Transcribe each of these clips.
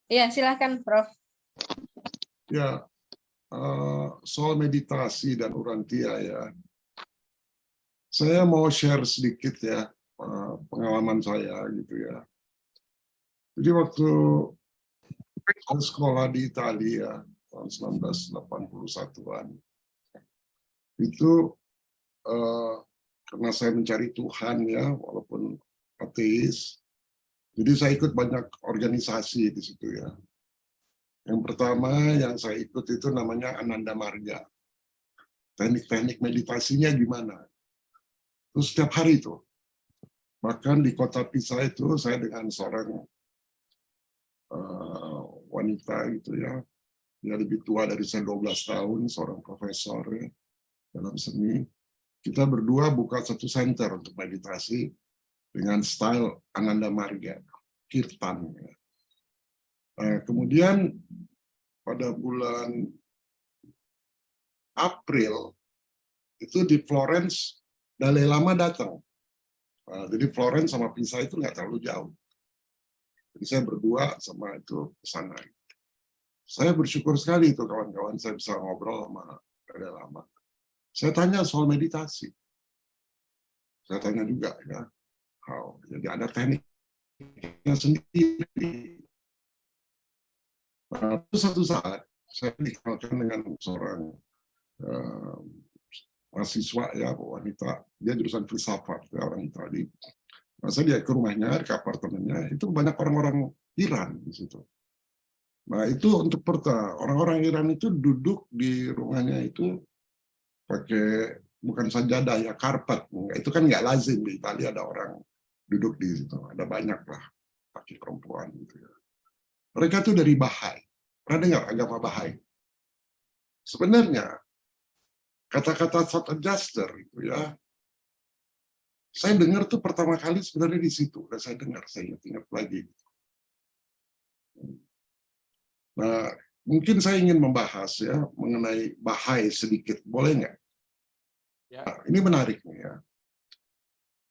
Iya, silakan, Prof. Ya, soal meditasi dan urantia ya. Saya mau share sedikit ya pengalaman saya gitu ya. Jadi waktu saya sekolah di Italia tahun 1981-an itu karena saya mencari Tuhan ya, walaupun ateis, jadi saya ikut banyak organisasi di situ ya. Yang pertama yang saya ikut itu namanya Ananda Marga. Teknik-teknik meditasinya gimana? Terus setiap hari itu, bahkan di kota Pisa itu saya dengan seorang wanita gitu ya, dia lebih tua dari saya 12 tahun, seorang profesor ya, dalam seni. Kita berdua buka satu center untuk meditasi dengan style Ananda Marga, Kirtan. Ya. Kemudian pada bulan April itu di Florence Dalai Lama datang. Jadi Florence sama Pisa itu nggak terlalu jauh. Jadi saya berdua sama itu ke sana. Saya bersyukur sekali itu kawan-kawan saya bisa ngobrol sama Dalai Lama. Saya tanya soal meditasi. Saya tanya juga ya, jadi ada tekniknya sendiri. Terus satu saat saya dikenalkan dengan seorang mahasiswa ya, wanita, dia jurusan filsafat, ya, orang Itali. Nah, saya dia ke rumahnya, ke apartemennya, itu banyak orang-orang Iran di situ. Nah itu untuk orang-orang Iran itu duduk di rumahnya itu pakai bukan sajadah ya, karpet. Itu kan nggak lazim di Italia ada orang duduk di situ, ada banyak lah laki perempuan gitu ya. Mereka tuh dari Bahai. Pernah dengar agama Bahai? Sebenarnya kata-kata thought adjuster itu ya, saya dengar tuh pertama kali sebenarnya di situ, dan saya dengar, saya ingat lagi. Nah, mungkin saya ingin membahas ya mengenai Bahai sedikit, boleh nggak? Ya. Nah, ini menarik nih ya.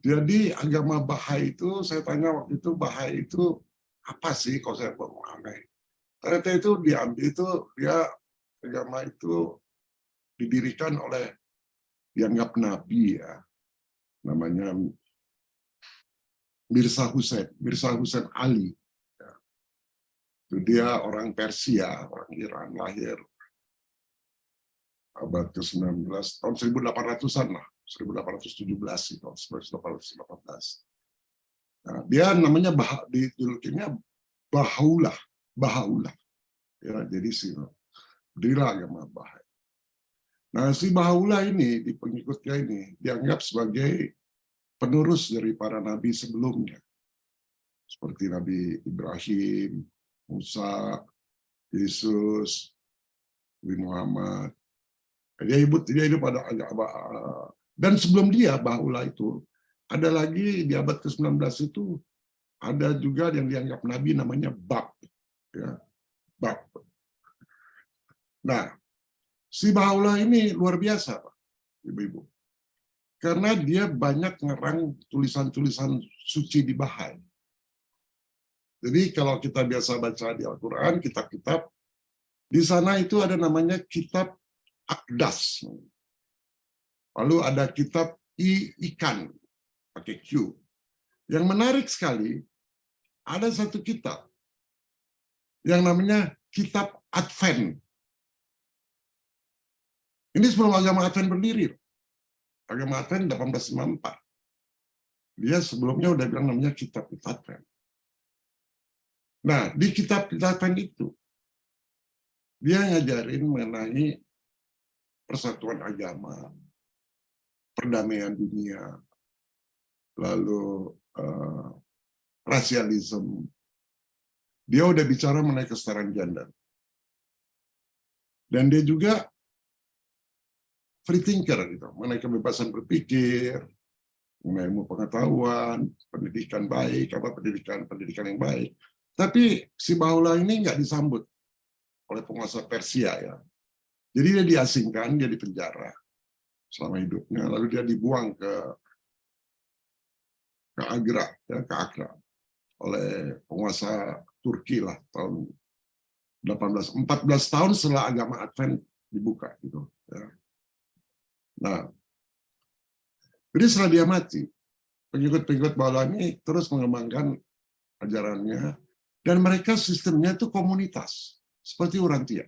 Jadi agama Bahai itu, saya tanya waktu itu Bahai itu apa sih kalau saya aneh. Ternyata itu diambil itu dia agama itu didirikan oleh dianggap nabi ya, namanya Mirza Hussein Ali. Ya. Itu dia orang Persia, orang Iran, lahir abad ke-19, tahun 1800-an lah, 1817 itu, 1818. Nah, dia namanya dijulukinya Baha'u'llah, ya, jadi si berdirilah agama Bahai. Nah, si Baha'u'llah ini, di pengikutnya ini, dianggap sebagai penerus dari para nabi sebelumnya. Seperti Nabi Ibrahim, Musa, Yesus, Nabi Muhammad. Dia hidup pada agama. Dan sebelum dia, Baha'u'llah itu, ada lagi di abad ke-19 itu, ada juga yang dianggap nabi namanya Bab. Ya, Bab. Nah, si Baha'u'llah ini luar biasa, Pak, Ibu-ibu. Karena dia banyak ngerang tulisan-tulisan suci di Bahai. Jadi kalau kita biasa baca di Al-Quran, kitab-kitab, di sana itu ada namanya kitab Akdas. Lalu ada kitab ikan, pakai Q. Yang menarik sekali, ada satu kitab yang namanya kitab Advent. Ini sebelum agama Advent berdiri. Agama Advent 1854. Dia sebelumnya udah bilang namanya kitab Advent. Nah, di kitab Advent itu, dia ngajarin mengenai persatuan agama, perdamaian dunia, lalu rasialisme. Dia udah bicara mengenai kesetaraan gender. Dan dia juga free thinker gitu, mengenai kebebasan berpikir, mengenai ilmu pengetahuan, pendidikan baik, pendidikan yang baik. Tapi si Baha'u'llah ini nggak disambut oleh penguasa Persia ya. Jadi dia diasingkan, dia dipenjara selama hidupnya, lalu dia dibuang ke Agra, ya, ke Agra oleh penguasa Turki lah tahun 14 tahun setelah agama Advent dibuka gitu. Ya. Nah, jadi setelah dia mati, pengikut-pengikut Bala ini terus mengembangkan ajarannya, dan mereka sistemnya itu komunitas seperti Urantia.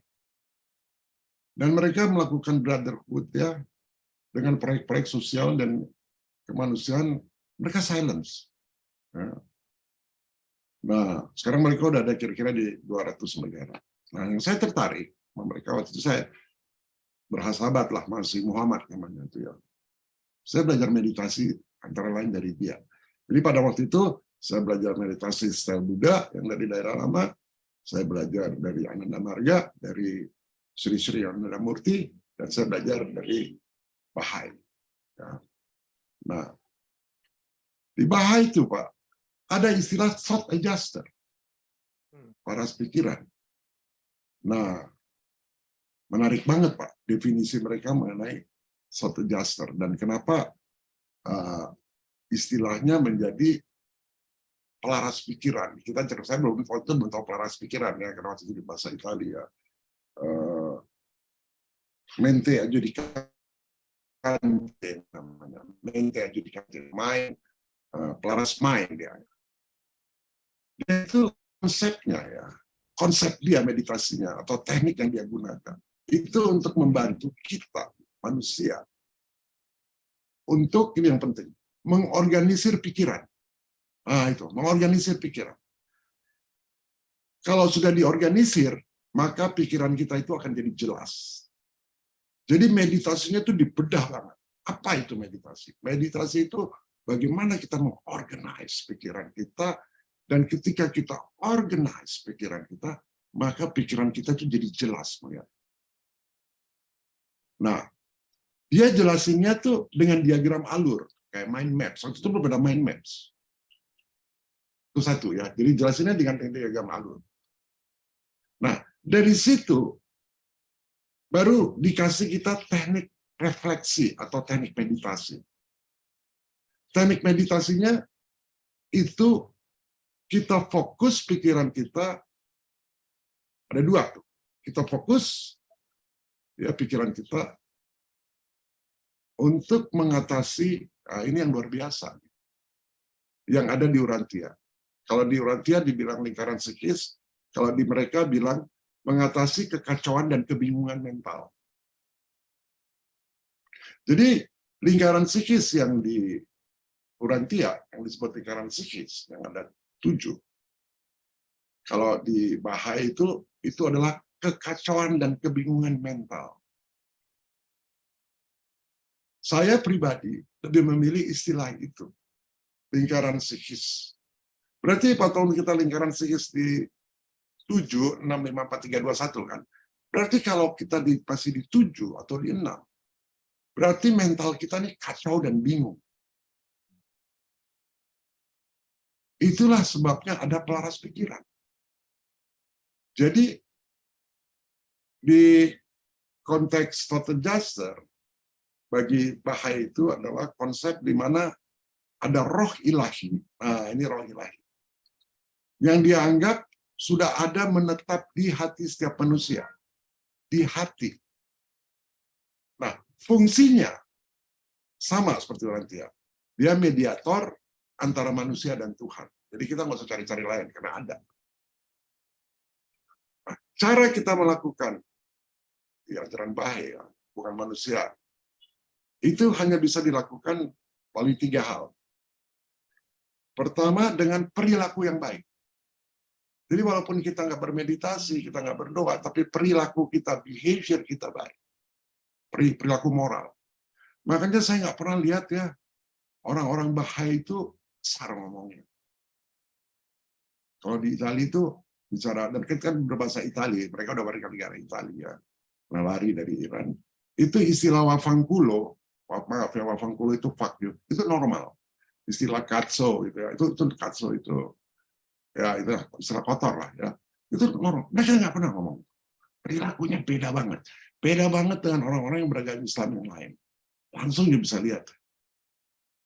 Dan mereka melakukan brotherhood ya, dengan proyek-proyek sosial dan kemanusiaan, mereka silence. Ya. Nah, sekarang mereka udah ada kira-kira di 200 negara. Nah, yang saya tertarik, mereka waktu itu saya bersahabat lah, masih Muhammad namanya itu ya. Saya belajar meditasi antara lain dari dia. Jadi pada waktu itu saya belajar meditasi style Buddha yang dari daerah lama, saya belajar dari Ananda Marga, dari Sri Sri Ananda Murti, dan saya belajar dari Bahai. Ya. Nah, di Bahai itu Pak, ada istilah thought adjuster, paras pikiran. Nah, menarik banget Pak, definisi mereka mengenai thought adjuster, dan kenapa istilahnya menjadi pelaras pikiran. Saya belum tahu pelaras pikiran ya, karena waktu itu di bahasa Italia. Mente adjudicante namanya, mente adjudicante, mind, pelaras mind ya. Dan itu konsepnya ya, konsep dia meditasinya atau teknik yang dia gunakan itu untuk membantu kita manusia untuk ini yang penting, mengorganisir pikiran. Nah, itu, mengorganisir pikiran. Kalau sudah diorganisir, maka pikiran kita itu akan jadi jelas. Jadi meditasinya itu dibedah banget. Apa itu meditasi? Meditasi itu bagaimana kita mengorganize pikiran kita, dan ketika kita organize pikiran kita, maka pikiran kita itu jadi jelas. Nah, dia jelasinnya tuh dengan diagram alur, kayak mind maps. Waktu itu berbeda mind maps. Itu satu ya. Jadi jelasinnya dengan diagram alur. Nah, dari situ baru dikasih kita teknik refleksi atau teknik meditasi. Teknik meditasinya itu kita fokus pikiran kita, ada dua tuh. Kita fokus ya pikiran kita untuk mengatasi, ini yang luar biasa, yang ada di Urantia. Kalau di Urantia dibilang lingkaran psikis, kalau di mereka bilang mengatasi kekacauan dan kebingungan mental. Jadi lingkaran psikis yang di Urantia, yang disebut lingkaran psikis, yang ada 7. Kalau di Bahai itu adalah kekacauan dan kebingungan mental. Saya pribadi lebih memilih istilah itu, lingkaran psikis. Berarti patron kita lingkaran psikis di 7, 6, 5, 4, 3, 2, 1 kan. Berarti kalau kita masih di 7 atau di 6, berarti mental kita ini kacau dan bingung. Itulah sebabnya ada pelaras pikiran. Jadi, di konteks thought adjuster, bagi Bahai itu adalah konsep di mana ada roh ilahi. Nah, ini roh ilahi. Yang dianggap sudah ada menetap di hati setiap manusia. Di hati. Nah, fungsinya sama seperti Urantia. Dia mediator antara manusia dan Tuhan. Jadi kita nggak usah cari-cari lain, karena ada. Nah, cara kita melakukan di ajaran Bahai, bukan manusia, itu hanya bisa dilakukan paling 3 hal. Pertama, dengan perilaku yang baik. Jadi walaupun kita nggak bermeditasi, kita nggak berdoa, tapi perilaku kita, behavior kita baik. Perilaku moral. Makanya saya nggak pernah lihat ya, orang-orang Bahai itu besar ngomongnya. Kalau di Italia itu, bicara, dan kan berbahasa Italia, mereka udah warga negara Italia, lari dari Iran. Itu istilah wafangkulo, maaf ya, wafangkulo itu fuck you, itu normal. Istilah katso, gitu ya, itu katso itu. Ya itu istilah kotor lah ya, itu normal. Mereka nggak pernah ngomong, perilakunya beda banget dengan orang-orang yang beragama Islam yang lain. Langsung dia bisa lihat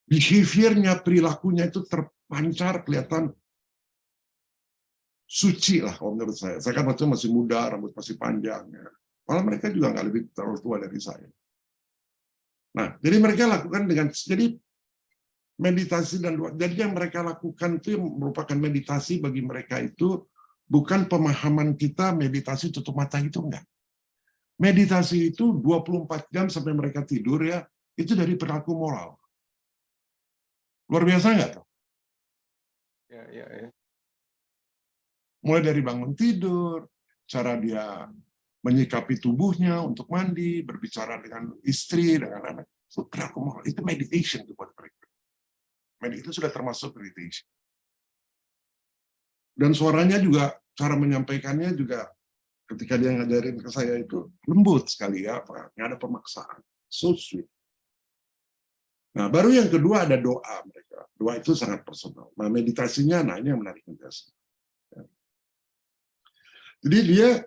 behaviornya, perilakunya itu terpancar, kelihatan suci lah kalau menurut saya. Saya kan waktu masih muda, rambut masih panjang. Ya. Malah mereka juga nggak lebih terlalu tua dari saya. Nah, jadi mereka lakukan jadi meditasi dan doa. Jadi yang mereka lakukan itu merupakan meditasi bagi mereka itu bukan pemahaman kita meditasi tutup mata itu enggak. Meditasi itu 24 jam sampai mereka tidur ya, itu dari perilaku moral. Luar biasa enggak tuh? Ya. Mulai dari bangun tidur, cara dia menyikapi tubuhnya untuk mandi, berbicara dengan istri, dengan anak. Itu perilaku moral, itu meditation buat mereka. Itu sudah termasuk meditation. Dan suaranya juga, cara menyampaikannya juga ketika dia ngajarin ke saya itu lembut sekali ya, nggak ada pemaksaan, so sweet. Nah, baru yang kedua ada doa mereka. Doa itu sangat personal. Nah, meditasinya, nah ini yang menarik meditasi. Jadi dia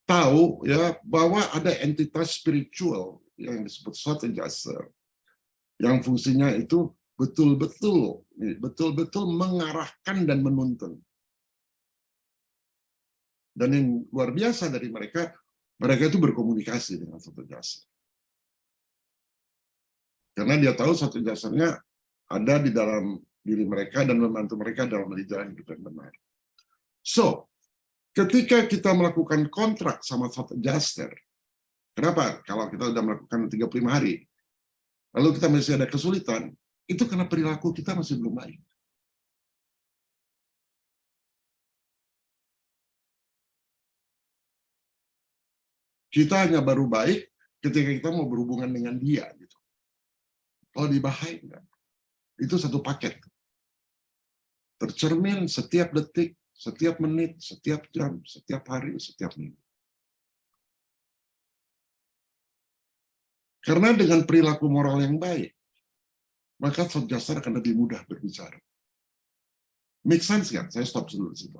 tahu ya bahwa ada entitas spiritual yang disebut Thought Adjuster, yang fungsinya itu betul-betul mengarahkan dan menuntun. Dan yang luar biasa dari mereka itu berkomunikasi dengan Thought Adjuster. Karena dia tahu Thought Adjuster-nya ada di dalam diri mereka dan membantu mereka dalam menjalani hidup yang benar. So, ketika kita melakukan kontrak sama Thought Adjuster, kenapa? Kalau kita sudah melakukan 35 hari, lalu kita masih ada kesulitan, itu karena perilaku kita masih belum baik. Kita hanya baru baik ketika kita mau berhubungan dengan dia. Gitu. Kalau dibahai, enggak. Itu satu paket. Tercermin setiap detik, setiap menit, setiap jam, setiap hari, setiap minggu. Karena dengan perilaku moral yang baik, maka Thought Adjuster akan lebih mudah berbicara. Make sense kan? Saya stop dulu di situ.